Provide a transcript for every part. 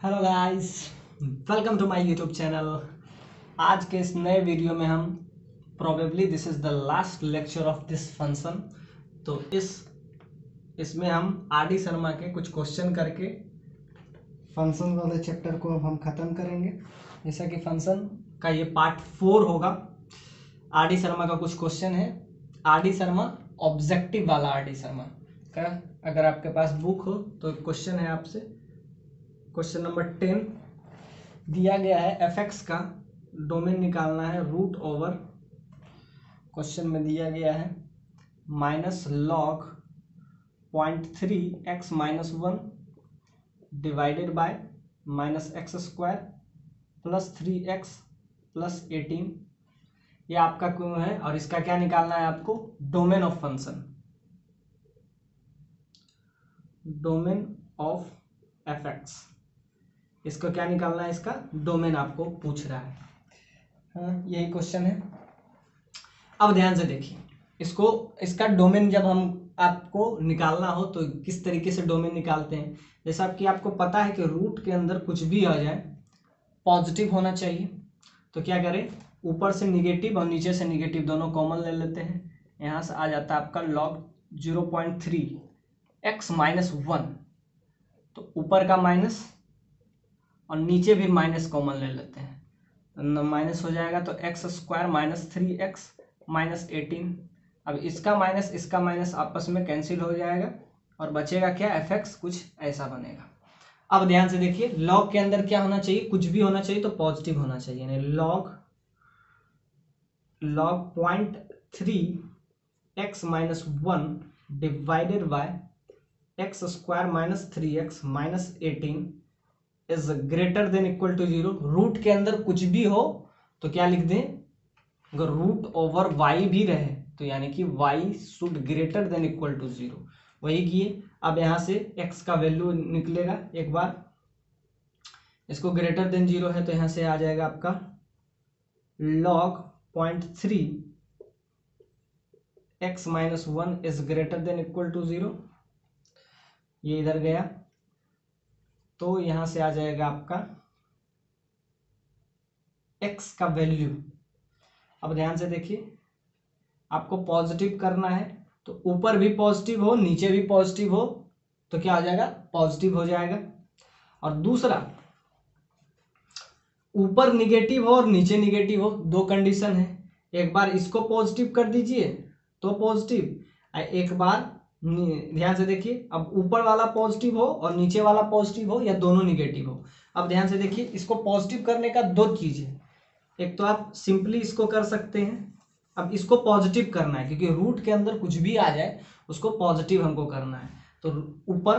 Hello guys, welcome to my YouTube channel. आज के इस नए वीडियो में हम probably this is the last lecture of this function. तो इसमें हम आर डी शर्मा के कुछ क्वेश्चन करके फंक्शन वाले चैप्टर को अब हम ख़त्म करेंगे। जैसा कि फंक्शन का ये पार्ट 4 होगा। आर डी शर्मा का कुछ क्वेश्चन है। आर डी शर्मा ऑब्जेक्टिव वाला आर डी शर्मा का, अगर आपके पास बुक हो तो क्वेश्चन है आपसे। क्वेश्चन नंबर 10 दिया गया है एफ का डोमेन निकालना है रूट ओवर। क्वेश्चन में दिया गया है minus log 0.3 x minus 1 divided bye minus x square plus 3x plus 18। ये आपका क्यों है और इसका क्या निकालना है आपको? Domain of function, domain of F. इसको क्या निकालना है? इसका डोमेन आपको पूछ रहा है। हाँ, यही क्वेश्चन है। अब ध्यान से देखिए, इसका डोमेन जब हम आपको निकालना हो तो किस तरीके से डोमेन निकालते हैं। जैसा कि आपको पता है कि रूट के अंदर कुछ भी आ जाए पॉजिटिव होना चाहिए। तो क्या करें, ऊपर से निगेटिव और नीचे से निगेटिव दोनों कॉमन ले लेते हैं। यहाँ से आ जाता है आपका लॉग 0.3 x माइनस 1। तो ऊपर का माइनस और नीचे भी माइनस कॉमन ले लेते हैं, तो माइनस हो जाएगा। तो x square minus 3x minus 18। अब इसका माइनस आपस में कैंसिल हो जाएगा और बचेगा क्या? एफ कुछ ऐसा बनेगा। अब ध्यान से देखिए, लॉग के अंदर क्या होना चाहिए? कुछ भी होना चाहिए तो पॉजिटिव होना चाहिए। यानी log 0.3 x minus 1 divided by x square minus 3x minus 18 is greater than equal to 0। Root के अंदर कुछ भी हो तो क्या लिख दें? अगर रूट ओवर y भी रहे तो यानी कि y should greater than equal to 0। वही किए। अब यहां से x का वैल्यू निकलेगा। एक बार इसको ग्रेटर देन 0 है तो यहां से आ जाएगा आपका log 0.3 x minus 1 is greater than equal to 0। ये इधर गया तो यहां से आ जाएगा आपका x का वैल्यू। अब ध्यान से देखिए, आपको पॉजिटिव करना है तो ऊपर भी पॉजिटिव हो नीचे भी पॉजिटिव हो तो क्या हो जाएगा? पॉजिटिव हो जाएगा। और दूसरा, ऊपर निगेटिव हो और नीचे निगेटिव हो, दो कंडीशन है। एक बार इसको पॉजिटिव कर दीजिए तो पॉजिटिव, एक बार ध्यान से देखिए, अब ऊपर वाला पॉजिटिव हो और नीचे वाला पॉजिटिव हो या दोनों निगेटिव हो। अब ध्यान से देखिए, इसको पॉजिटिव करने का दो चीज है। एक तो आप सिंपली इसको कर सकते हैं। अब इसको पॉजिटिव करना है क्योंकि रूट के अंदर कुछ भी आ जाए उसको पॉजिटिव हमको करना है। तो ऊपर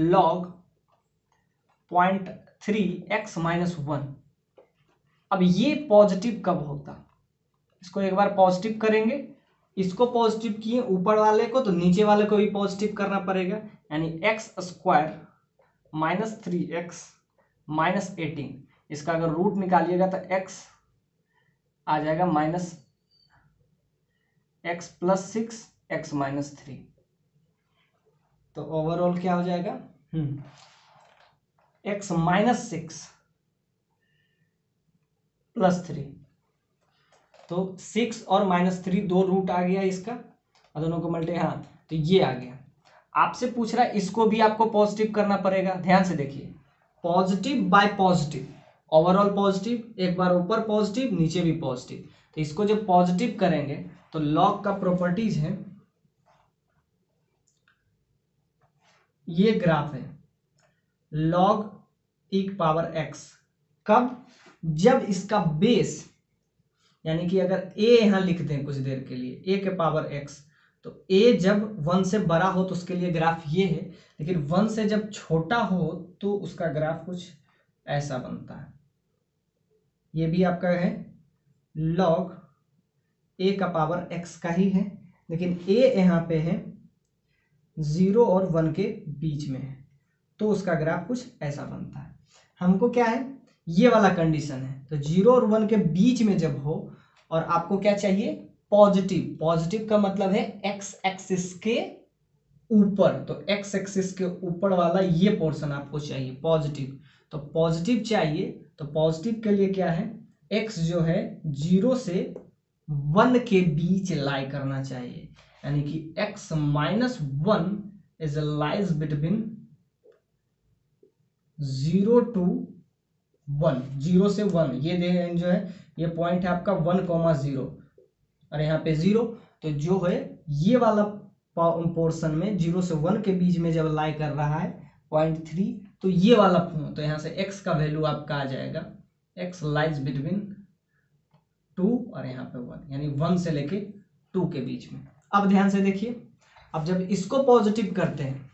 log 0.3 x माइनस 1। अब ये पॉजिटिव कब होता? इसको एक बार पॉजिटिव करेंगे, इसको पॉजिटिव किए ऊपर वाले को तो नीचे वाले को भी पॉजिटिव करना पड़ेगा। यानी x square minus 3x minus 18। इसका अगर रूट निकालिएगा तो x आ जाएगा minus x plus 6 x minus 3। तो ओवरऑल क्या हो जाएगा? x minus 6 plus 3। तो 6 और माइनस 3 दो रूट आ गया इसका और दोनों को मल्टी, हाँ तो ये आ गया। आपसे पूछ रहा है इसको भी आपको पॉजिटिव करना पड़ेगा। ध्यान से देखिए, positive bye positive, overall positive, एक बार ऊपर पॉजिटिव नीचे भी पॉजिटिव। तो इसको जब पॉजिटिव करेंगे तो लॉग का प्रॉपर्टीज है, ये ग्राफ है log e पावर x। कब? जब इसका बेस, यानी कि अगर a यहां लिख दें कुछ देर के लिए a के पावर x, तो a जब 1 से बड़ा हो तो उसके लिए ग्राफ ये है, लेकिन 1 से जब छोटा हो तो उसका ग्राफ कुछ ऐसा बनता है। ये भी आपका है log a का पावर x का ही है, लेकिन a यहाँ पे है 0 और 1 के बीच में है तो उसका ग्राफ कुछ ऐसा बनता है। हमको क्या है? ये वाला कंडीशन है। तो 0 और 1 के बीच में जब हो और आपको क्या चाहिए? पॉजिटिव। पॉजिटिव का मतलब है एक्स एक्सिस के ऊपर, तो एक्स एक्सिस के ऊपर वाला ये पोर्शन आपको चाहिए पॉजिटिव। तो पॉजिटिव चाहिए, तो पॉजिटिव के लिए क्या है, x जो है 0 से 1 के बीच लाई करना चाहिए, यानी कि x minus 1 is lies between 0 to 1, 0 से 1, ये जो है ये पॉइंट है आपका 1,0 और यहाँ पे 0, तो जो है ये वाला पोर्शन में 0 से 1 के बीच में जब लाई कर रहा है 0.3, तो ये वाला, तो यहाँ से x का वैल्यू आपका आ जाएगा, x लाइज बिटवीन 2 और यहाँ पे 1, यानी 1 से लेके 2 के बीच में। अब ध्यान से देखिए, अब जब इसको पॉजिटिव करते हैं,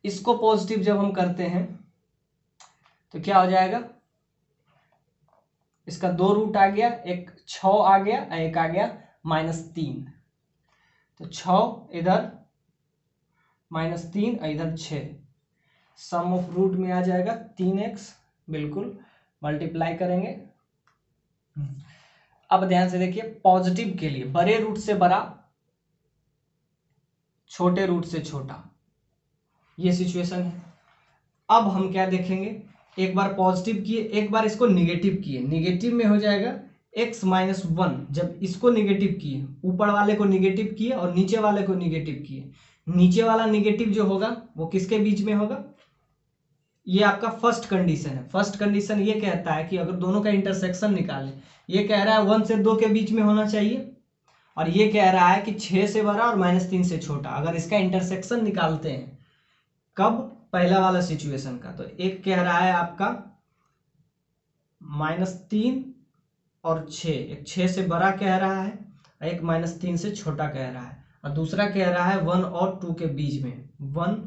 इसको पॉजिटिव जब हम करते हैं तो क्या हो जाएगा, इसका 2 रूट आ गया, एक 6 आ गया, एक आ गया -3, तो 6 इधर -3 इधर 6, सम ऑफ रूट में आ जाएगा 3x, बिल्कुल मल्टीप्लाई करेंगे। अब ध्यान से देखिए, पॉजिटिव के लिए बड़े रूट से बड़ा, छोटे रूट से छोटा, ये सिचुएशन है। अब हम क्या देखेंगे, एक बार पॉजिटिव किए, एक बार इसको निगेटिव किए, निगेटिव में हो जाएगा x माइनस 1, जब इसको निगेटिव किए, ऊपर वाले को निगेटिव किए और नीचे वाले को निगेटिव किए, नीचे वाला निगेटिव जो होगा वो किसके बीच में होगा, ये आपका फर्स्ट कंडीशन है। फर्स्ट कंडीशन ये कहता है कि अगर दोनों का इंटरसेक्शन निकालें, ये कह रहा है 1 से 2 के बीच में होना चाहिए, और ये कह रहा है कि 6 से बड़ा और -3 से छोटा। अगर इसका इंटरसेक्शन निकालते हैं कब, पहला वाला सिचुएशन का, तो एक कह रहा है आपका -3 और 6, एक 6 से बड़ा कह रहा है, एक -3 से छोटा कह रहा है, और दूसरा कह रहा है 1 और 2 के बीच में, 1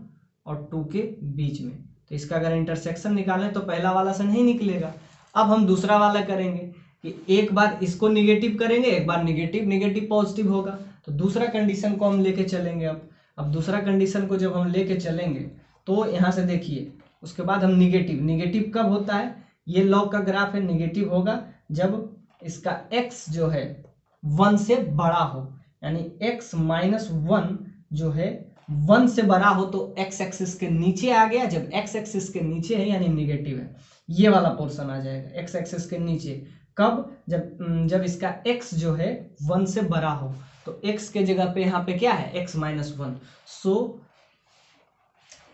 और 2 के बीच में। तो इसका अगर इंटरसेक्शन निकालें तो पहला वाला से नहीं निकलेगा। अब हम दूसरा वाला करेंगे कि एक बार इसको निगेटिव करेंगे, एक बार निगेटिव निगेटिव पॉजिटिव होगा, तो दूसरा कंडीशन को हम लेके चलेंगे। अब दूसरा कंडीशन को जब हम लेके चलेंगे तो यहाँ से देखिए, उसके बाद हम निगेटिव, निगेटिव कब होता है, ये लॉग का ग्राफ है, निगेटिव होगा जब इसका x जो है 1 से बड़ा हो, यानी x माइनस 1 जो है 1 से बड़ा हो, तो x एक्सिस के नीचे आ गया। जब x एक्सिस के नीचे है यानी निगेटिव है, ये वाला पोर्शन आ जाएगा x एक्सिस के नीचे। कब, जब इसका x जो है 1 से बड़ा हो, तो x के जगह पे यहाँ पे क्या है, x माइनस 1। सो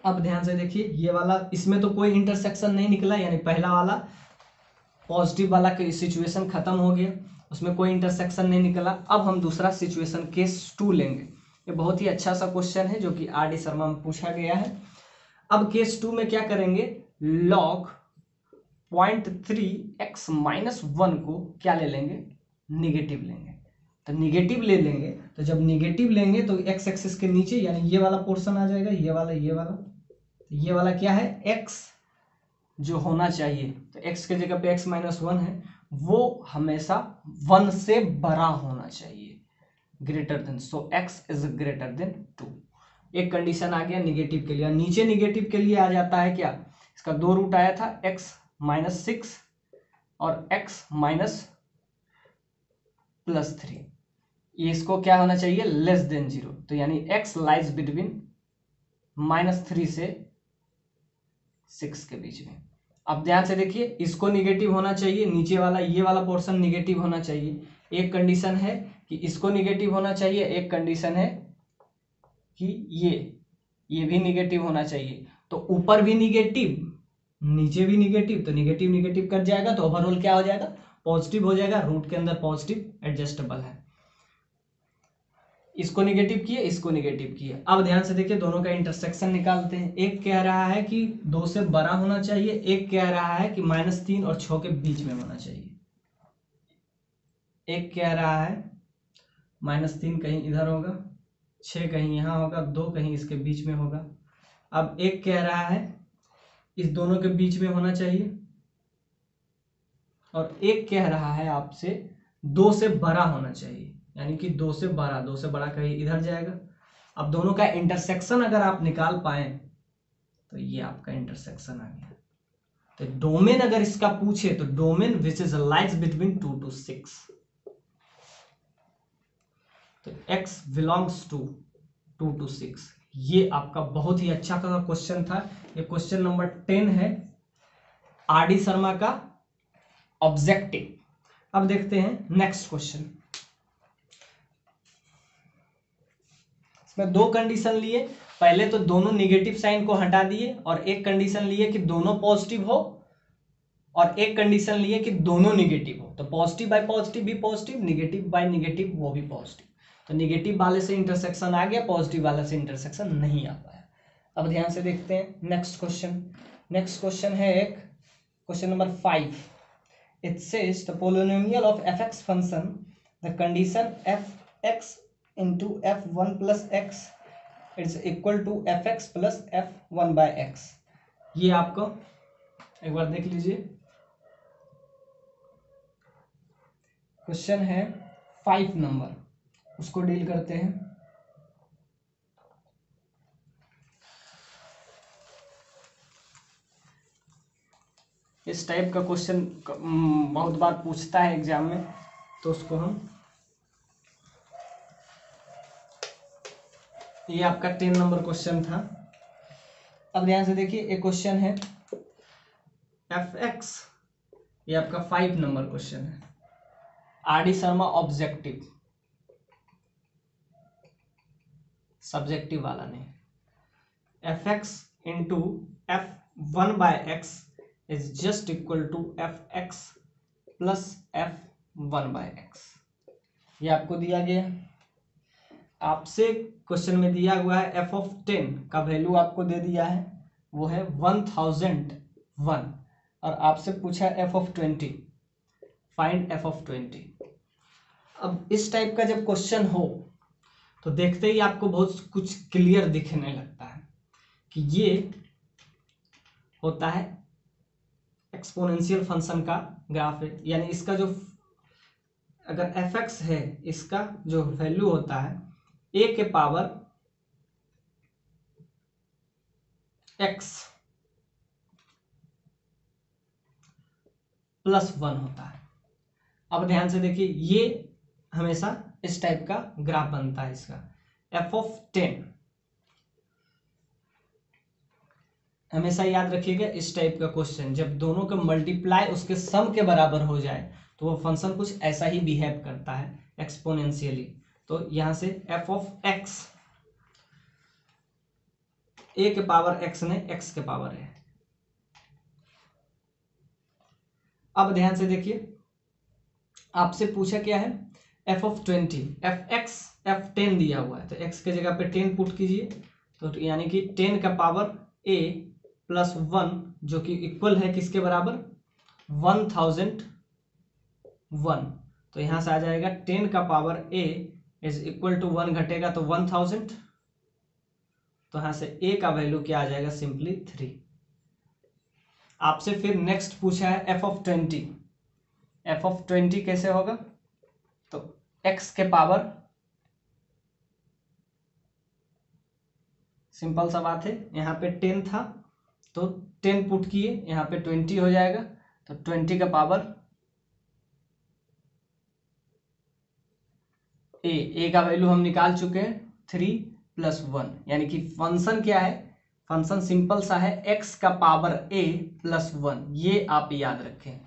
अब ध्यान से देखिए, ये वाला, इसमें तो कोई इंटरसेक्शन नहीं निकला, यानी पहला वाला पॉजिटिव वाला सिचुएशन खत्म हो गया, उसमें कोई इंटरसेक्शन नहीं निकला। अब हम दूसरा सिचुएशन केस 2 लेंगे। ये बहुत ही अच्छा सा क्वेश्चन है जो कि RD शर्मा में पूछा गया है। अब केस 2 में क्या करेंगे, log 0.3x माइनस 1 को क्या ले लेंगे, निगेटिव लेंगे। तो निगेटिव ले लेंगे, तो जब निगेटिव लेंगे तो x एक्सिस के नीचे यानी ये वाला पोर्शन आ जाएगा, ये वाला क्या है, x जो होना चाहिए, तो x के जगह पे x माइनस 1 है, वो हमेशा 1 से बड़ा होना चाहिए, greater than, so x is greater then 2। एक कंडीशन आ गया निगेटिव के लिए। नीचे निगेटिव के लिए आ जाता है क्या, इसका 2 रूट आया था, x माइनस 6 और x माइनस +3, ये इसको क्या होना चाहिए, लेस देन 0, तो यानी x लाइज बिटवीन -3 से 6 के बीच में। अब ध्यान से देखिए, इसको निगेटिव होना चाहिए, नीचे वाला ये वाला पोर्शन निगेटिव होना चाहिए। एक कंडीशन है कि इसको निगेटिव होना चाहिए, एक कंडीशन है कि ये भी निगेटिव होना चाहिए। तो ऊपर भी निगेटिव, नीचे भी निगेटिव, तो निगेटिव निगेटिव कट जाएगा, तो ओवरऑल क्या हो जाएगा, पॉजिटिव हो जाएगा। रूट के अंदर पॉजिटिव एडजस्टेबल है। इसको निगेटिव किए, इसको निगेटिव किए। अब ध्यान से देखिए, दोनों का इंटरसेक्शन निकालते हैं। एक कह रहा है कि 2 से बड़ा होना चाहिए, एक कह रहा है कि -3 और 6 के बीच में होना चाहिए। एक कह रहा है -3 कहीं इधर होगा, 6 कहीं यहाँ होगा, 2 कहीं इसके बीच में होगा। अब एक कह रहा है इस दोनों के बीच में होना चाहिए, और एक कह रहा है आपसे 2 से बड़ा होना चाहिए, यानी कि 2 से बड़ा कहीं इधर जाएगा। अब दोनों का इंटरसेक्शन अगर आप निकाल पाए तो ये आपका इंटरसेक्शन आ गया। तो डोमेन अगर इसका पूछे तो domain which is lies between 2 to 6, तो x बिलोंग्स टू 2 to 6। ये आपका बहुत ही अच्छा क्वेश्चन था। ये क्वेश्चन नंबर 10 है आर डी शर्मा का ऑब्जेक्टिव। अब देखते हैं नेक्स्ट क्वेश्चन। इसमें दो कंडीशन लिए, पहले तो दोनों निगेटिव साइन को हटा दिए और एक कंडीशन लिए कि दोनों पॉजिटिव हो और एक कंडीशन लिए कि दोनों निगेटिव हो। तो पॉजिटिव बाय पॉजिटिव भी पॉजिटिव, निगेटिव बाय निगेटिव वो भी पॉजिटिव। तो निगेटिव वाले से इंटरसेक्शन आ गया, पॉजिटिव वाले से इंटरसेक्शन नहीं आ पाया। अब ध्यान से देखते हैं नेक्स्ट क्वेश्चन। नेक्स्ट क्वेश्चन है एक question number 5। It says the polynomial of f x function the condition f x into f one plus x it's equal to f x plus f one by x. ये आपको एक बार देख लीजिए, question है 5 number, उसको deal करते हैं। इस टाइप का क्वेश्चन बहुत बार पूछता है एग्जाम में, तो उसको हम, ये आपका 10 नंबर क्वेश्चन था। अब ध्यान से देखिए, एक क्वेश्चन है एफ एक्स, ये आपका 5 नंबर क्वेश्चन है, R D Sharma objective, subjective वाला नहीं। F x into f one by x is just equal to f x plus f one by x. ये आपको दिया गया, आपसे क्वेश्चन में दिया हुआ है एफ ऑफ 10 का वैल्यू आपको दे दिया है, वो है 1001, और आपसे पूछा है F of 20, find F of 20। अब इस टाइप का जब क्वेश्चन हो तो देखते ही आपको बहुत कुछ क्लियर दिखने लगता है कि ये होता है एक्सपोनेंशियल फंक्शन का ग्राफ है, यानी इसका जो, अगर एफ एक्स है, इसका जो वैल्यू होता है ए के पावर एक्स प्लस 1 होता है। अब ध्यान से देखिए, ये हमेशा इस टाइप का ग्राफ बनता है इसका। एफ ऑफ 10 हमेशा याद रखिएगा, इस टाइप का क्वेश्चन जब दोनों का मल्टीप्लाई उसके सम के बराबर हो जाए तो वो फंक्शन कुछ ऐसा ही बिहेव करता है एक्सपोनेंशियली। तो यहां से एफ ऑफ एक्स, ए के पावर एक्स ने एक्स के पावर है। अब ध्यान से देखिए, आपसे पूछा क्या है F of 20, F x F 10 दिया हुआ है, तो एक्स के जगह पे 10 पुट कीजिए, तो यानी कि 10 का पावर ए प्लस 1, जो कि इक्वल है किसके बराबर, 1001। तो यहां से आ जाएगा 10 का power a is equal to 1 घटेगा तो 1000, तो यहां से ए का वैल्यू क्या आ जाएगा, सिंपली 3। आपसे फिर नेक्स्ट पूछा है एफ ऑफ 20, एफ ऑफ 20 कैसे होगा, तो एक्स के पावर, सिंपल सा बात है, यहाँ पे 10 था तो 10 पुट किए, यहाँ पे 20 हो जाएगा, तो 20 का पावर ए का वैल्यू हम निकाल चुके हैं 3 प्लस 1, यानी कि फंक्शन क्या है, फंक्शन सिंपल सा है एक्स का पावर ए प्लस 1, ये आप याद रखें।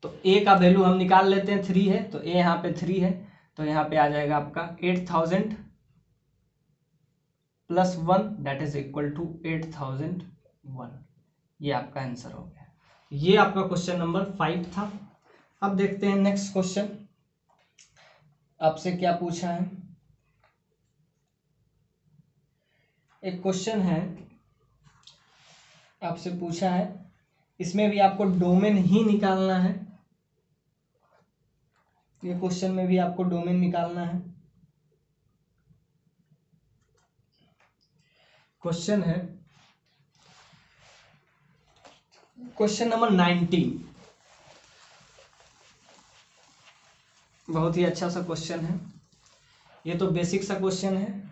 तो ए का वैल्यू हम निकाल लेते हैं, 3 है, तो ए यहाँ पे 3 है, तो यहाँ पे आ जाएगा आपका 8000 plus 1 that is equal to 8001। ये आपका आंसर हो गया। ये आपका क्वेश्चन नंबर 5 था। अब देखते हैं नेक्स्ट क्वेश्चन, आपसे क्या पूछा है। एक क्वेश्चन है, आपसे पूछा है, इसमें भी आपको डोमेन ही निकालना है, ये क्वेश्चन में भी आपको डोमेन निकालना है। क्वेश्चन है क्वेश्चन नंबर 19, बहुत ही अच्छा सा क्वेश्चन है, ये तो बेसिक सा क्वेश्चन है।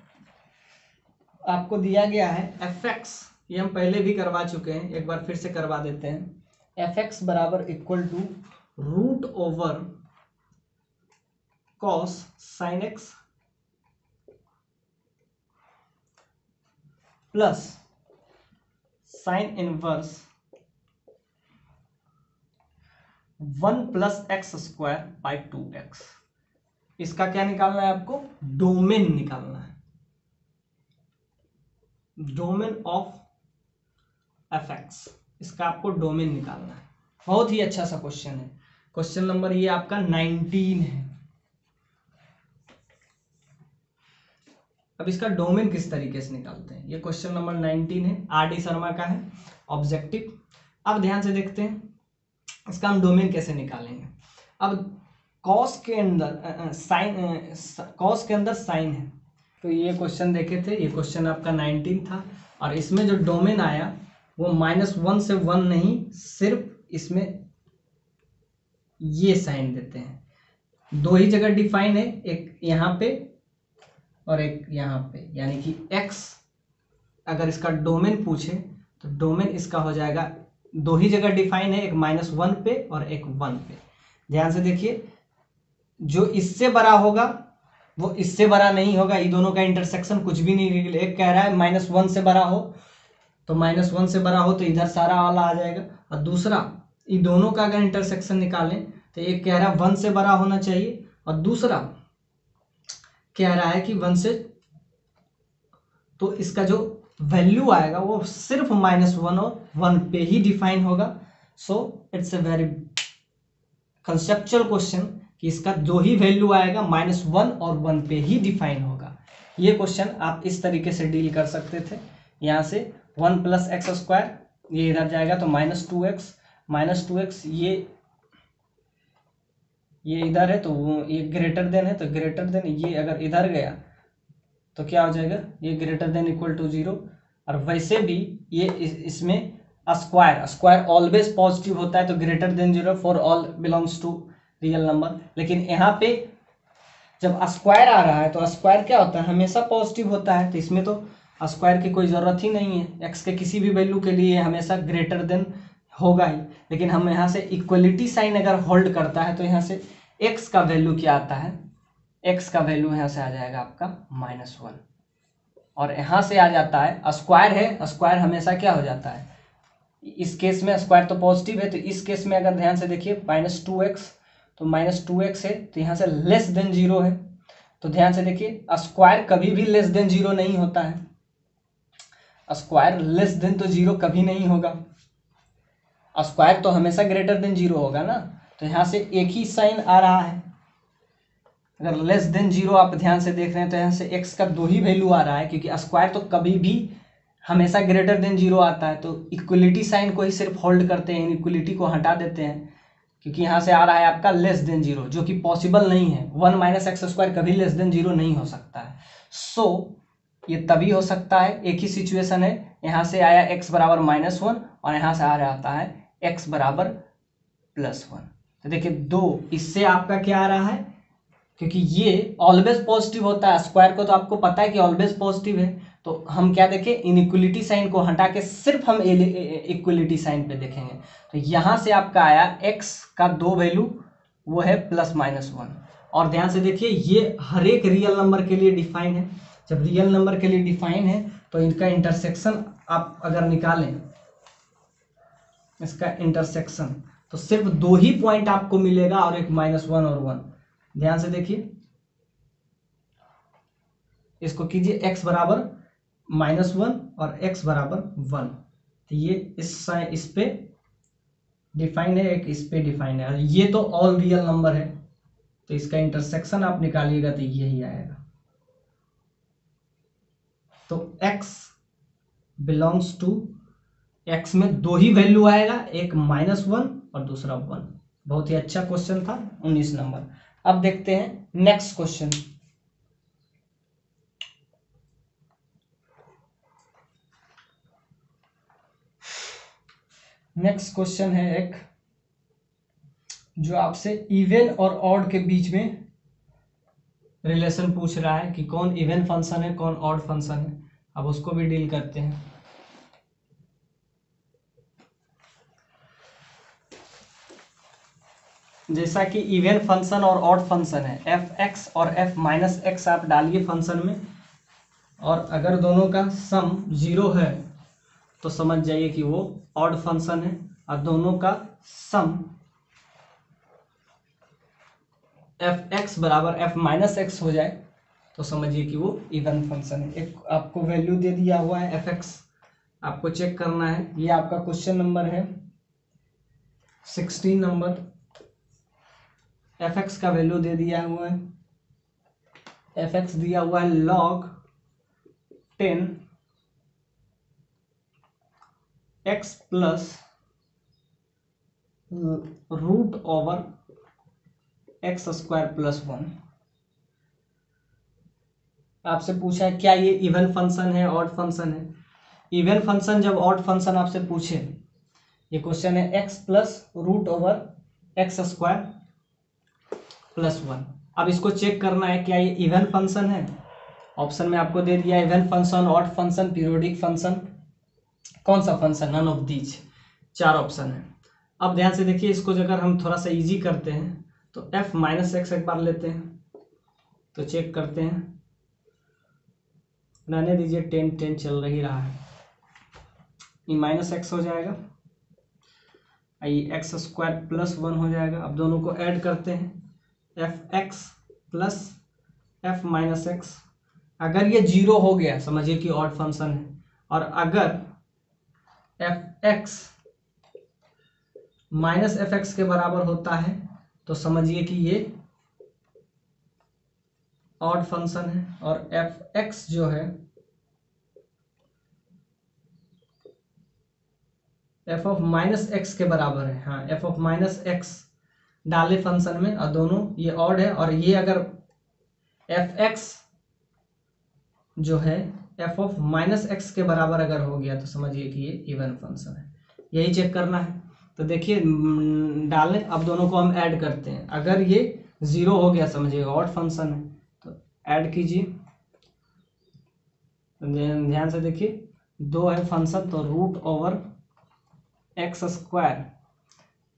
आपको दिया गया है एफ एक्स, ये हम पहले भी करवा चुके हैं, एक बार फिर से करवा देते हैं। एफ एक्स बराबर equal to root over cos sine x plus sine inverse 1+x²/2x। इसका क्या निकालना है आपको? डोमेन निकालना है, डोमेन ऑफ fx, इसका आपको डोमेन निकालना है। बहुत ही अच्छा सा क्वेश्चन है। क्वेश्चन नंबर ये आपका 19 है। अब इसका डोमेन किस तरीके से निकालते हैं, ये क्वेश्चन नंबर 19 है, RD शर्मा का है, ऑब्जेक्टिव। अब ध्यान से देखते हैं इसका हम डोमेन कैसे निकालेंगे। अब कॉस के अंदर साइन है, तो ये क्वेश्चन देखे थे, ये क्वेश्चन आपका 19 था, और इसमें जो डोमेन आया वो -1 से 1 नहीं, सिर्फ इसमें ये साइन देते हैं। दो ही जगह डिफाइन है, एक यहाँ पे और एक यहाँ पे, यानी कि x अगर इसका डोमेन पूछे तो डोमेन इसका हो जाएगा, दो ही जगह डिफाइन है, एक -1 पे और एक 1 पे। ध्यान से देखिए, जो इससे बड़ा होगा वो इससे बड़ा नहीं होगा, ये दोनों का इंटरसेक्शन कुछ भी नहीं निकले। एक कह रहा है -1 से बड़ा हो, तो -1 से बड़ा हो तो इधर सारा वाला आ जाएगा, और दूसरा ये दोनों का अगर इंटरसेक्शन निकालें तो एक कह रहा है 1 से बड़ा होना चाहिए, और दूसरा कह रहा है कि 1 से, तो इसका जो वैल्यू आएगा वो सिर्फ -1 और 1 पे ही डिफाइन होगा। So it's a very conceptual question कि इसका दो ही वैल्यू आएगा, -1 और 1 पे ही डिफाइन होगा। ये क्वेश्चन आप इस तरीके से डील कर सकते थे। यहाँ से 1+x², ये इधर जाएगा तो -2x, ये इधर है तो ये ग्रेटर देन है, तो ग्रेटर देन ये अगर इधर गया तो क्या हो जाएगा, ये ग्रेटर देन इक्वल टू 0। और वैसे भी ये इसमें स्क्वायर ऑलवेज पॉजिटिव होता है, तो greater than 0 for all belongs to real number. लेकिन यहाँ पे जब स्क्वायर आ रहा है तो स्क्वायर क्या होता है, हमेशा पॉजिटिव होता है, तो इसमें तो स्क्वायर की कोई ज़रूरत ही नहीं है। x के किसी भी वैल्यू के लिए हमेशा ग्रेटर देन होगा ही। लेकिन हम यहाँ से इक्वलिटी साइन अगर होल्ड करता है तो यहाँ से x का वैल्यू क्या आता है, x का वैल्यू यहाँ से आ जाएगा आपका -1, और यहाँ से आ जाता है स्क्वायर है, स्क्वायर हमेशा क्या हो जाता है, इस केस में स्क्वायर तो पॉजिटिव है, तो इस केस में अगर ध्यान से देखिए -2x, तो -2x है तो यहाँ से लेस देन 0 है, तो ध्यान से देखिए स्क्वायर कभी भी लेस देन 0 नहीं होता है, स्क्वायर लेस देन तो 0 कभी नहीं होगा, स्क्वायर तो हमेशा ग्रेटर देन 0 होगा ना। तो यहाँ से एक ही साइन आ रहा है, अगर लेस देन 0 आप ध्यान से देख रहे हैं तो यहाँ से x का दो ही वैल्यू आ रहा है, क्योंकि स्क्वायर तो कभी भी हमेशा ग्रेटर देन 0 आता है, तो इक्वलिटी साइन को ही सिर्फ होल्ड करते हैं, इक्वलिटी को हटा देते हैं, क्योंकि यहाँ से आ रहा है आपका लेस देन 0, जो कि पॉसिबल नहीं है। 1 - x² कभी लेस देन 0 नहीं हो सकता है। सो ये तभी हो सकता है, एक ही सिचुएशन है, यहाँ से आया x बराबर -1 और यहाँ से आ रहा है x बराबर +1। तो देखिए दो, इससे आपका क्या आ रहा है, क्योंकि ये ऑलवेज पॉजिटिव होता है, स्क्वायर को तो आपको पता है कि ऑलवेज पॉजिटिव है, तो हम क्या देखें, इनइक्वलिटी साइन को हटा के सिर्फ हम इक्वलिटी साइन पे देखेंगे। तो यहाँ से आपका आया x का दो वैल्यू, वो है +-1। और ध्यान से देखिए ये हर एक रियल नंबर के लिए डिफाइन है। जब रियल नंबर के लिए डिफाइन है तो इनका इंटरसेक्शन आप अगर निकालें, इसका इंटरसेक्शन, तो सिर्फ दो ही पॉइंट आपको मिलेगा, और एक -1 और 1। ध्यान से देखिए, इसको कीजिए x बराबर -1 और x बराबर 1, तो ये इस पे डिफाइन है, एक इस पे डिफाइन है, और ये तो ऑल रियल नंबर है, तो इसका इंटरसेक्शन आप निकालिएगा तो यही आएगा। तो x बिलोंग्स टू, x में दो ही वैल्यू आएगा, एक -1 और दूसरा 1। बहुत ही अच्छा क्वेश्चन था, 19 नंबर। अब देखते हैं नेक्स्ट क्वेश्चन। नेक्स्ट क्वेश्चन है एक जो आपसे इवन और ऑड के बीच में रिलेशन पूछ रहा है कि कौन इवन फंक्शन है, कौन ऑड फंक्शन है। अब उसको भी डील करते हैं। जैसा कि इवन फंक्शन और ऑड फंक्शन है, f(x) और f-x आप डालिए फंक्शन में, और अगर दोनों का सम 0 है तो समझ जाइए कि वो ऑड फंक्शन है, और दोनों का सम एफ एक्स बराबर एफ माइनस एक्स हो जाए तो समझिए कि वो इवन फंक्शन है। एक आपको वैल्यू दे दिया हुआ है एफ एक्स, आपको चेक करना है। ये आपका क्वेश्चन नंबर है 16 नंबर। एफ एक्स का वैल्यू दे दिया हुआ है, एफ एक्स दिया हुआ है log 10 x plus root over x square plus 1। आपसे पूछा है क्या ये इवन फंक्शन है ऑड फंक्शन है। इवन फंक्शन जब ऑड फंक्शन आपसे पूछे, ये क्वेश्चन है x plus root over x square plus 1। अब इसको चेक करना है क्या ये इवन फंक्शन है। ऑप्शन में आपको दे दिया even function, odd function, periodic function, कौन सा function, none of these, 4 option है। अब ध्यान से देखिए, इसको अगर हम थोड़ा सा इजी करते हैं तो एफ माइनस एक्स एक बार लेते हैं तो चेक करते हैं, रहने दीजिए, 10 चल रही रहा है। ये माइनस एक्स हो जाएगा, ये एक्स स्क्वायर प्लस 1 हो जाएगा। अब दोनों को ऐड करते हैं, f x plus f minus x. अगर ये 0 हो गया समझिए कि ऑड फंक्शन है, और अगर F x minus F x के बराबर होता है तो समझिए कि ये ऑड फंक्शन है। और एफ एक्स जो है एफ ऑफ माइनस एक्स के बराबर है, हाँ एफ ऑफ माइनस एक्स डाले फंक्शन में, और दोनों ये ऑड है। और ये अगर एफ एक्स जो है एफ ऑफ माइनस एक्स के बराबर अगर हो गया तो समझिए कि ये इवन फंक्शन है। यही चेक करना है। तो देखिए डालें, अब दोनों को हम ऐड करते हैं। अगर ये 0 हो गया समझिए ऑड फंक्शन है, तो ऐड कीजिए। ध्यान से देखिए, 2 है फंक्शन तो root over x square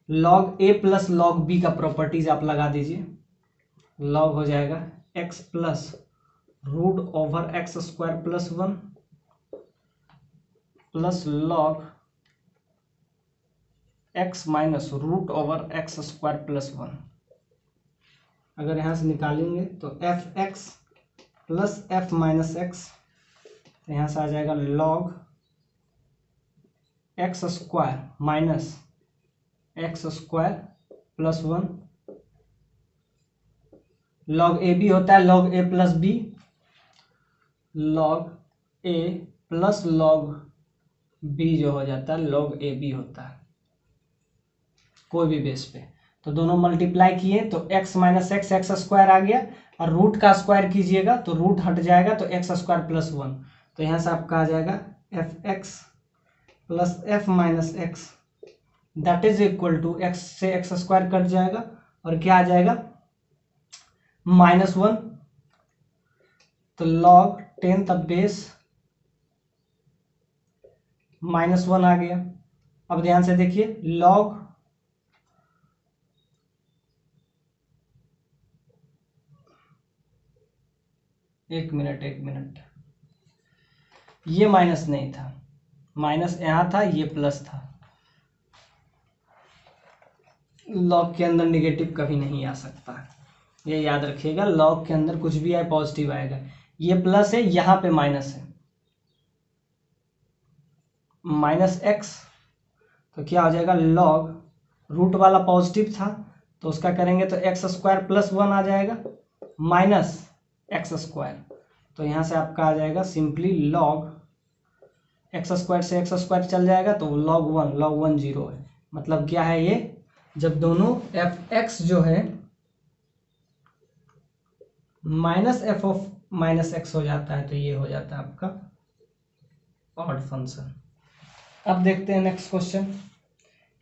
log a plus log b का प्रॉपर्टीज आप लगा दीजिए। लॉग हो जाएगा x plus root over x square plus 1 plus log x minus root over x square plus 1। अगर यहाँ से निकालेंगे तो f x plus f minus x, तो यहाँ से आ जाएगा log x square minus x square plus 1। Log a b होता है log a plus B, log a plus log B जो हो जाता है लॉग ए बी होता है, कोई भी बेस पे। तो दोनों मल्टीप्लाई किए तो x minus x x square आ गया, और रूट का स्क्वायर कीजिएगा तो रूट हट जाएगा तो एक्स स्क्वायर प्लस 1। तो यहाँ से आपका आ जाएगा f x plus f minus x that is equal to x से एक्स स्क्वायर कट जाएगा और क्या आ जाएगा -1। तो लॉग 10 तब बेस -1 आ गया। अब ध्यान से देखिए, लॉग एक मिनट, ये माइनस नहीं था, माइनस यहाँ था, ये प्लस था। लॉग के अंदर नेगेटिव कभी नहीं आ सकता, ये याद रखिएगा। लॉग के अंदर कुछ भी आए पॉजिटिव आएगा। ये प्लस है, यहाँ पे माइनस है, माइनस एक्स, तो क्या हो जाएगा लॉग रूट वाला पॉजिटिव था तो उसका करेंगे तो एक्स स्क्वायर प्लस 1 आ जाएगा माइनस एक्स स्क्वायर। तो यहाँ से आपका आ जाएगा सिंपली लॉग एक्स स्क्वायर से एक्स स्क्वायर चल जाएगा तो लॉग 1 0 है। मतलब क्या है ये, जब दोनों एफ एक्स जो है minus F of minus x हो जाता है तो ये हो जाता है आपका ऑड फंक्शन। अब देखते हैं नेक्स्ट क्वेश्चन,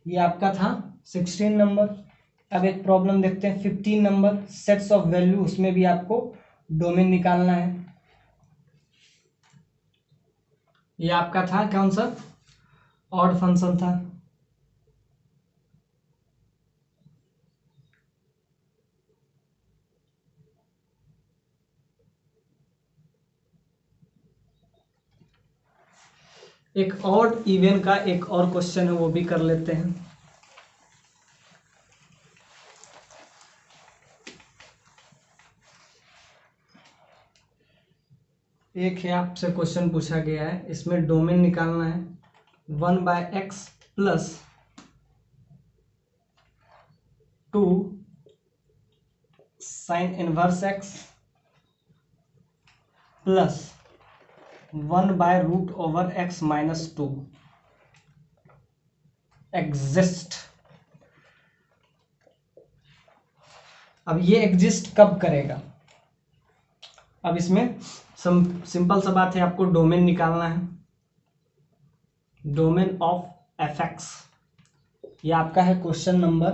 ये आपका था 16 नंबर। अब एक प्रॉब्लम देखते हैं 15 नंबर, सेट्स ऑफ वैल्यू, उसमें भी आपको डोमेन निकालना है। ये आपका था कौन सा, ऑड फंक्शन था। एक ऑड इवन का एक और क्वेश्चन है, वो भी कर लेते हैं। एक है आपसे क्वेश्चन पूछा गया है, इसमें डोमेन निकालना है 1/x plus 2 sine inverse x plus 1/√x minus 2 exist. अब ये एग्जिस्ट कब करेगा? अब इसमें सिंपल सा बात है, आपको डोमेन निकालना है, डोमेन ऑफ एफ(x). ये आपका है question number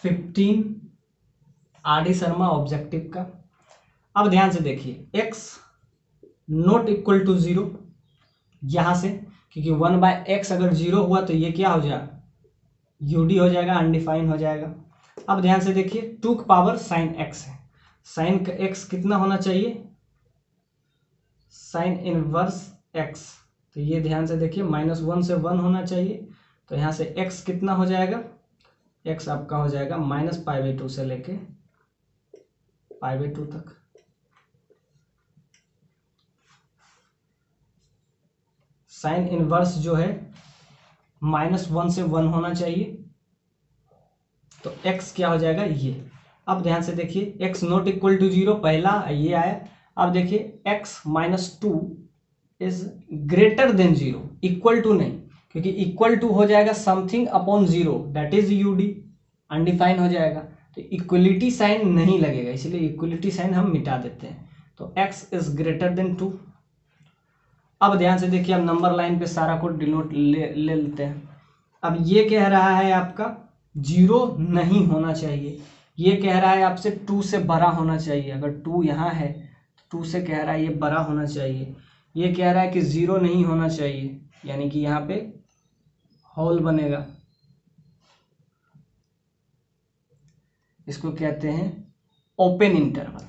15 RD. Sharma objective का। अब ध्यान से देखिए, x नॉट इक्वल टू 0 यहां से, क्योंकि 1/x अगर 0 हुआ तो ये क्या हो जाएगा? यूडी हो जाएगा, अनडिफाइन हो जाएगा। अब ध्यान से देखिए, 2 की पावर साइन x है, साइन x कितना होना चाहिए? साइन इनवर्स x, तो ये ध्यान से देखिए -1 से 1 होना चाहिए, तो यहाँ से x कितना हो जाएगा? x आपका हो जाएगा -π/2 से लेके π/2 तक। साइन इनवर्स जो है -1 से 1 होना चाहिए, तो x क्या हो जाएगा? ये। अब ध्यान से देखिए, x नॉट इक्वल टू 0 पहला ये आया। अब देखिए x -2 is greater than 0, equal to नहीं, क्योंकि इक्वल टू हो जाएगा something upon 0, that is UD, undefine हो जाएगा, तो इक्वलिटी साइन नहीं लगेगा, इसलिए इक्वलिटी साइन हम मिटा देते हैं। तो x इज ग्रेटर देन 2। अब ध्यान से देखिए, अब नंबर लाइन पे सारा को डिनोट ले लेते हैं। अब ये कह रहा है आपका 0 नहीं होना चाहिए, ये कह रहा है आपसे 2 से बड़ा होना चाहिए। अगर 2 यहाँ है, 2 से कह रहा है ये बड़ा होना चाहिए। ये कह रहा है कि 0 नहीं होना चाहिए, यानी कि यहाँ पे होल बनेगा, इसको कहते हैं ओपन इंटरवल।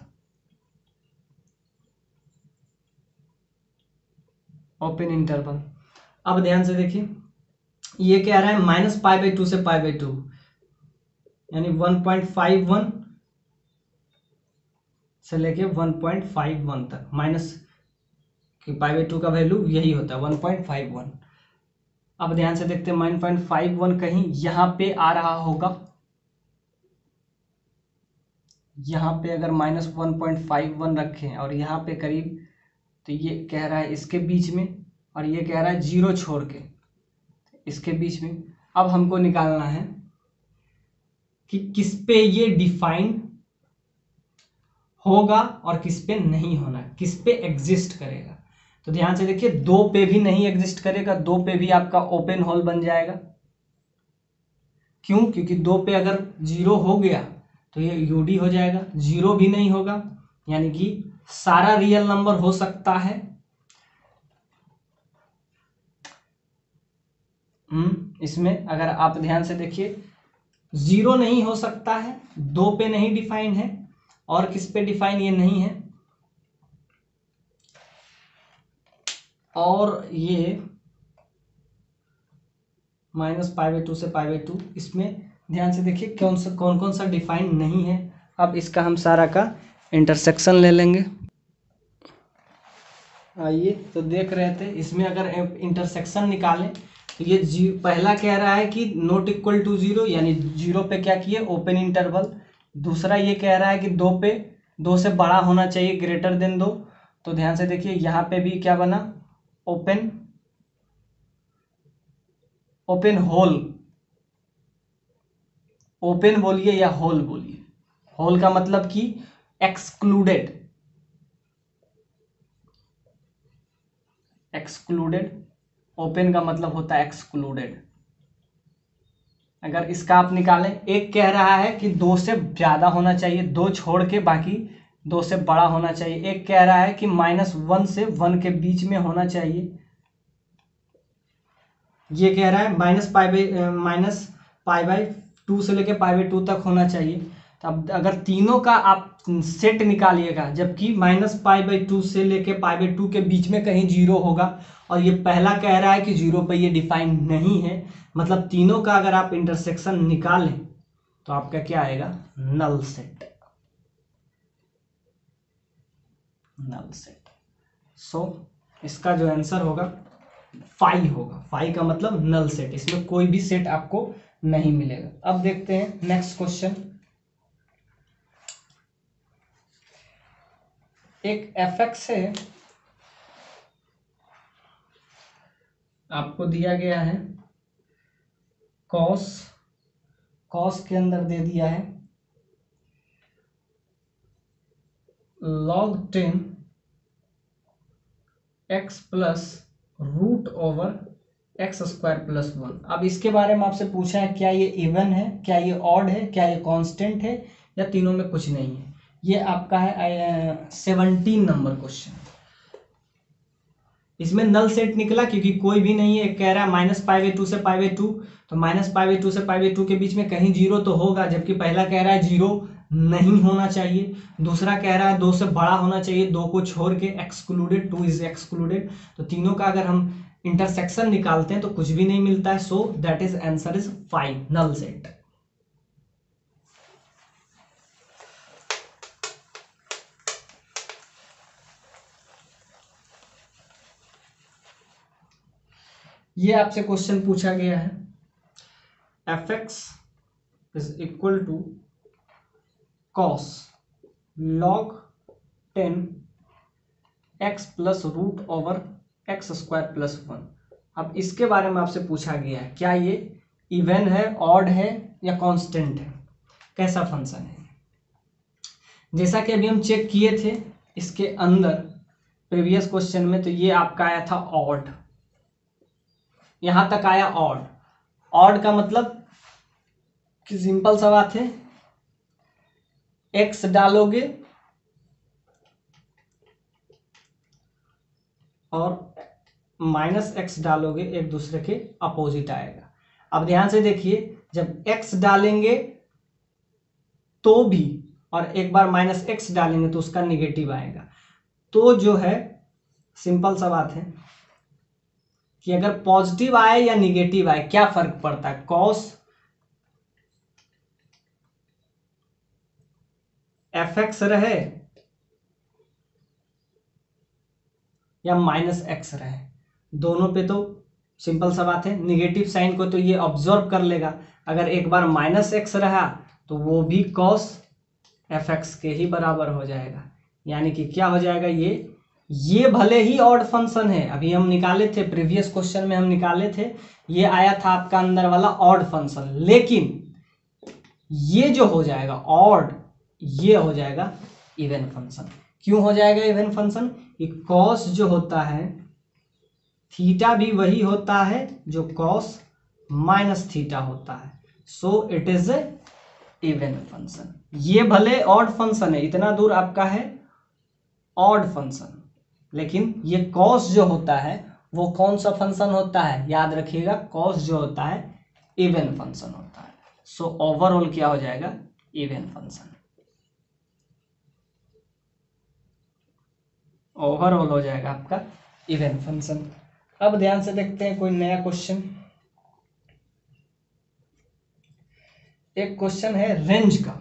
Open interval. अब ध्यान से देखिए, ये कह रहा है -π/2 से π/2, यानी 1.51 से लेके 1.51 तक, माइनस कि π/2 का वैल्यू यही होता है 1.51। अब ध्यान से देखते हैं, 1.51 कहीं यहाँ पे आ रहा होगा, यहाँ पे अगर -1.51 रखें और यहाँ पे करीब, तो ये कह रहा है इसके बीच में, और ये कह रहा है 0 छोड़ के इसके बीच में। अब हमको निकालना है कि किस पे ये डिफाइन होगा और किस पे नहीं होना, किस पे एग्जिस्ट करेगा। तो ध्यान से देखिए, 2 पे भी नहीं एग्जिस्ट करेगा, 2 पे भी आपका ओपन होल बन जाएगा। क्यों? क्योंकि 2 पे अगर 0 हो गया तो ये यूडी हो जाएगा, 0 भी नहीं होगा, यानी कि सारा रियल नंबर हो सकता है। इसमें अगर आप ध्यान से देखिए, 0 नहीं हो सकता है, 2 पे नहीं डिफाइन है, और किस पे डिफाइन ये नहीं है, और ये -π/2 से π/2, इसमें ध्यान से देखिए कौन कौन सा डिफाइन नहीं है। अब इसका हम सारा का इंटरसेक्शन ले लेंगे। आइए, तो देख रहे थे, इसमें अगर इंटरसेक्शन निकालें तो ये पहला कह रहा है कि नॉट इक्वल टू 0, यानी 0 पे क्या किए? Open interval. दूसरा ये कह रहा है कि 2 से बड़ा होना चाहिए, ग्रेटर देन 2। तो ध्यान से देखिए, यहाँ पे भी क्या बना? Open whole. ओपन बोलिए या होल बोलिए, होल का मतलब कि एक्सक्लूडेड, ओपन का मतलब होता है एक्सक्लूडेड। अगर इसका आप निकालें, एक कह रहा है कि 2 से ज्यादा होना चाहिए, 2 छोड़ के बाकी 2 से बड़ा होना चाहिए। एक कह रहा है कि -1 से 1 के बीच में होना चाहिए। ये कह रहा है -π/2 से लेके π/2 तक होना चाहिए। तो अब अगर तीनों का आप सेट निकालिएगा, जबकि -π/2 से लेके π/2 के बीच में कहीं 0 होगा, और ये पहला कह रहा है कि 0 पे ये डिफाइन नहीं है, मतलब तीनों का अगर आप इंटरसेक्शन निकालें तो आपका क्या आएगा? Null set. सो इसका जो आंसर होगा फाई होगा। फाई का मतलब नल सेट, इसमें कोई भी सेट आपको नहीं मिलेगा। अब देखते हैं नेक्स्ट क्वेश्चन। एक fx है, आपको दिया गया है कॉस के अंदर दे दिया है log 10 x plus root over x square plus 1। अब इसके बारे में आपसे पूछा है क्या ये इवन है, क्या ये ऑड है, क्या ये कांस्टेंट है, या तीनों में कुछ नहीं है। ये आपका है 17 नंबर क्वेश्चन। इसमें नल सेट निकला क्योंकि कोई भी नहीं है। कह रहा है -π/2 से π/2, तो -π/2 से π/2 के बीच में कहीं जीरो तो होगा, जबकि पहला कह रहा है जीरो नहीं होना चाहिए, दूसरा कह रहा है 2 से बड़ा होना चाहिए, 2 को छोड़ के एक्सक्लूडेड, 2 इज एक्सक्लूडेड। तो तीनों का अगर हम इंटरसेक्शन निकालते हैं तो कुछ भी नहीं मिलता है। So that is answer is 5 null set. ये आपसे क्वेश्चन पूछा गया है fx is equal to cos log 10 x plus root over x square plus 1। अब इसके बारे में आपसे पूछा गया है क्या ये इवन है, ऑड है, या कांस्टेंट है, कैसा फंक्शन है। जैसा कि अभी हम चेक किए थे इसके अंदर प्रीवियस क्वेश्चन में, तो ये आपका आया था ऑड, यहां तक आया ऑड। ऑड का मतलब कि सिंपल सा बात है, एक्स डालोगे और -x डालोगे, एक दूसरे के अपोजिट आएगा। अब ध्यान से देखिए, जब x डालेंगे तो भी और एक बार -x डालेंगे तो उसका निगेटिव आएगा। तो जो है सिंपल सा बात है कि अगर पॉजिटिव आए या निगेटिव आए क्या फर्क पड़ता है, कॉस fx रहे या -x रहे, दोनों पे तो सिंपल सा बात है, निगेटिव साइन को तो ये ऑब्जर्व कर लेगा। अगर एक बार -x रहा तो वो भी cos fx के ही बराबर हो जाएगा। यानी कि क्या हो जाएगा, ये भले ही ऑड फंक्शन है, अभी हम निकाले थे प्रीवियस क्वेश्चन में, हम निकाले थे, ये आया था आपका अंदर वाला ऑड फंक्शन, लेकिन ये जो हो जाएगा ऑड, ये हो जाएगा इवन फंक्शन। क्यों हो जाएगा इवन फंक्शन, कि कॉस जो होता है थीटा भी वही होता है जो कॉस माइनस थीटा होता है। So it is a even function. ये भले ऑड फंक्शन है, इतना दूर आपका है ऑड फंक्शन, लेकिन ये कॉस जो होता है वो कौन सा फंक्शन होता है, याद रखिएगा, कॉस जो होता है इवन फंक्शन होता है। सो ओवरऑल क्या हो जाएगा, इवन फंक्शन, ओवरऑल हो जाएगा आपका इवन फंक्शन। अब ध्यान से देखते हैं कोई नया क्वेश्चन। एक क्वेश्चन है रेंज का,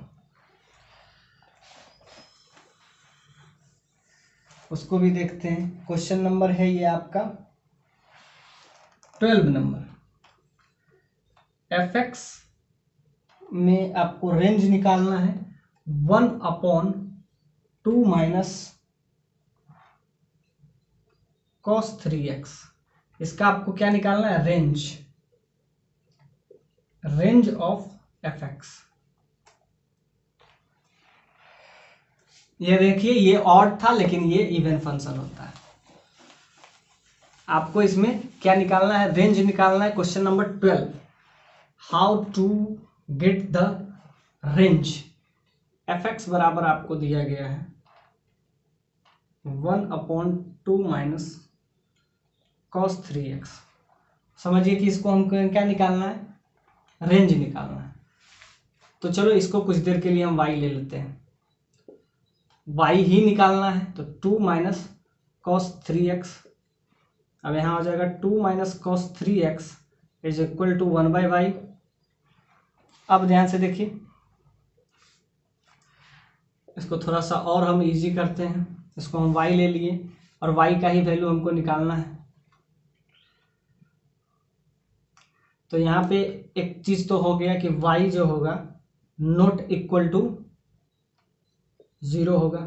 उसको भी देखते हैं। क्वेश्चन नंबर है ये आपका 12 नंबर। fx में आपको रेंज निकालना है 1/2 माइनस cos 3x। इसका आपको क्या निकालना है, रेंज ऑफ fx। ये देखिए, ये ऑड था लेकिन ये इवन फंक्शन होता है। आपको इसमें क्या निकालना है, रेंज निकालना है। Question number 12, how to get the range. fx बराबर आपको दिया गया है 1/2 माइनस cos 3x। समझिए कि इसको हमको क्या निकालना है, रेंज निकालना है। तो चलो इसको कुछ देर के लिए हम y ले लेते हैं, y ही निकालना है, तो 2 माइनस cos 3x। अब यहाँ हो जाएगा 2 minus cos 3x is equal to 1/y। अब ध्यान से देखिए, इसको थोड़ा सा और हम इजी करते हैं। इसको हम y ले लिए, और y का ही वैल्यू हमको निकालना है। तो यहाँ पे एक चीज तो हो गया कि y जो होगा नॉट इक्वल टू 0 होगा,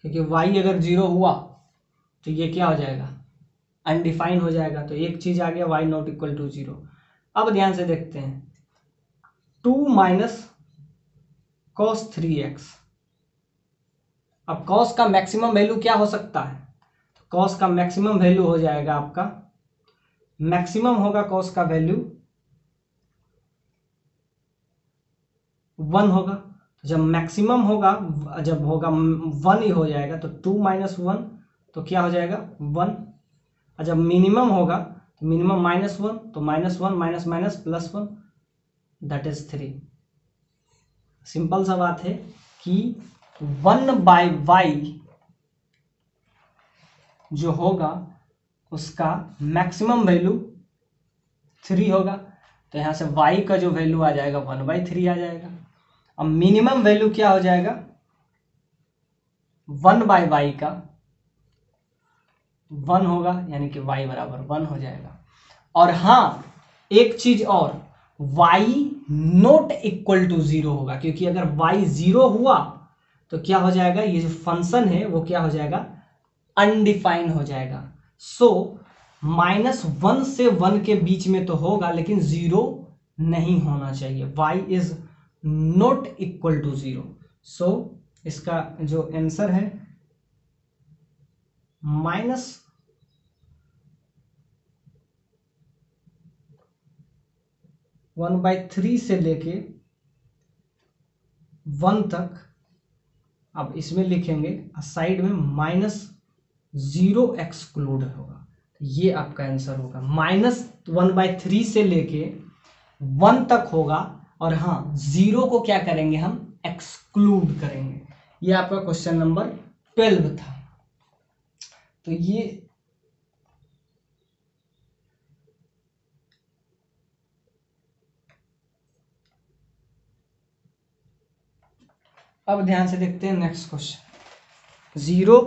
क्योंकि y अगर 0 हुआ तो ये क्या हो जाएगा, अनडिफाइन हो जाएगा। तो एक चीज आ गया y नॉट इक्वल टू 0। अब ध्यान से देखते हैं 2 माइनस cos 3x। अब cos का मैक्सिमम वैल्यू क्या हो सकता है, तो cos का मैक्सिमम वैल्यू हो जाएगा आपका, मैक्सिमम होगा cos का वैल्यू 1 होगा। तो जब मैक्सिमम होगा, जब होगा 1 ही हो जाएगा, तो 2 माइनस 1 तो क्या हो जाएगा 1। और जब मिनिमम होगा तो मिनिमम -1 तो -1 minus minus plus 1 that is 3। Simple सा बात है कि 1/y जो होगा उसका मैक्सिमम वैल्यू 3 होगा। तो यहां से y का जो वैल्यू आ जाएगा 1/3 आ जाएगा। अब मिनिमम वैल्यू क्या हो जाएगा 1/y का 1 होगा, यानी कि y बराबर 1 हो जाएगा। और हाँ, एक चीज और, y नॉट इक्वल टू 0 होगा, क्योंकि अगर y 0 हुआ तो क्या हो जाएगा, ये जो फंक्शन है वो क्या हो जाएगा, अनडिफाइन हो जाएगा। सो -1 से 1 के बीच में तो होगा, लेकिन 0 नहीं होना चाहिए। y is not equal to 0। So इसका जो आंसर है -1/3 से लेके 1 तक, अब इसमें लिखेंगे साइड में -0 एक्सक्लूड होगा। ये आपका आंसर होगा, -1/3 से लेके 1 तक होगा। और हाँ, 0 को क्या करेंगे, हम एक्सक्लूड करेंगे। ये आपका क्वेश्चन नंबर 12 था। तो ये अब ध्यान से देखते हैं नेक्स्ट क्वेश्चन। 0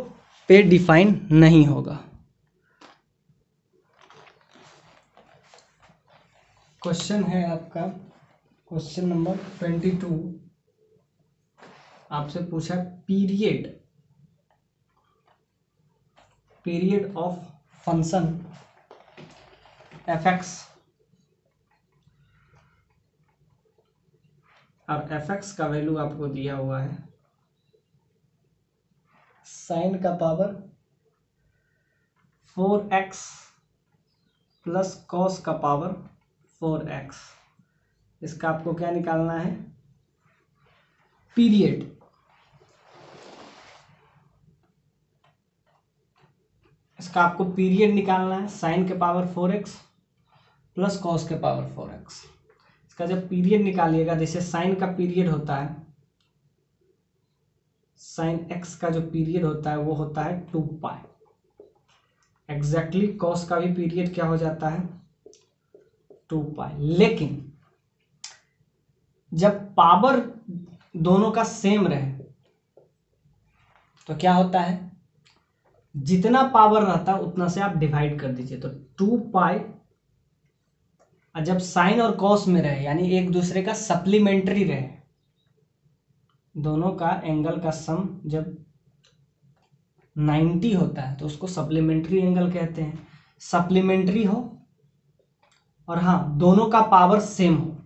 पे डिफाइन नहीं होगा। क्वेश्चन है आपका क्वेश्चन नंबर 22। आपसे पूछा पीरियड ऑफ फंक्शन fx। अब fx का वैल्यू आपको दिया हुआ है साइन का पावर 4x प्लस कॉस का पावर 4x। इसका आपको क्या निकालना है, पीरियड। इसका आपको पीरियड निकालना है साइन के पावर 4x प्लस कॉस के पावर 4x। इसका जब पीरियड निकालिएगा, जैसे साइन का पीरियड होता है, साइन x का जो पीरियड होता है वो होता है 2π। एग्जैक्टली कॉस का भी पीरियड क्या हो जाता है 2π। लेकिन जब पावर दोनों का सेम रहे तो क्या होता है, जितना पावर रहता है उतना से आप डिवाइड कर दीजिए। तो 2π, जब साइन और कॉस में रहे, यानी एक दूसरे का सप्लीमेंट्री रहे, दोनों का एंगल का सम जब 90 होता है तो उसको सप्लीमेंट्री एंगल कहते हैं। सप्लीमेंट्री हो और हाँ, दोनों का पावर सेम हो,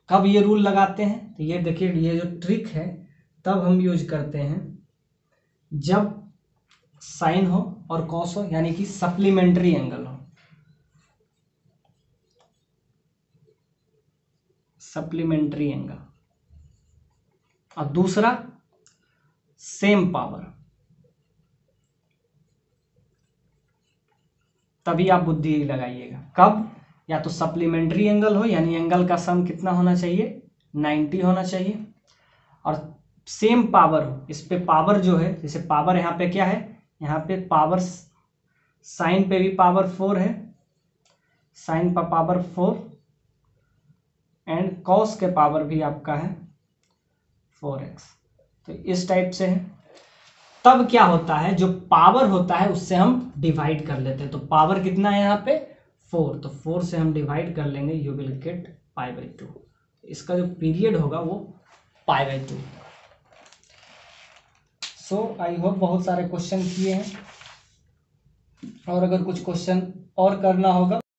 कब ये रूल लगाते हैं, तो ये देखिए, ये जो ट्रिक है तब हम यूज करते हैं जब साइन हो और कॉस हो, यानी कि सप्लीमेंट्री एंगल हो। Supplementary angle. और दूसरा सेम पावर, तभी आप बुद्धि लगाइएगा। कब, या तो सप्लीमेंट्री एंगल हो, यानी एंगल का सम कितना होना चाहिए 90 होना चाहिए, और सेम पावर हो। इस पे पावर जो है, जैसे पावर यहाँ पे क्या है, यहाँ पे पावर साइन पे भी पावर 4 है, साइन पर पावर 4 एंड कॉस के पावर भी आपका है 4x। तो इस टाइप से है। तब क्या होता है, जो पावर होता है उससे हम डिवाइड कर लेते हैं। तो पावर कितना है यहाँ पे 4, तो 4 से हम डिवाइड कर लेंगे, यू विल गेट π/2। इसका जो पीरियड होगा वो π/2। सो आई होप बहुत सारे क्वेश्चन किए हैं, और अगर कुछ क्वेश्चन और करना होगा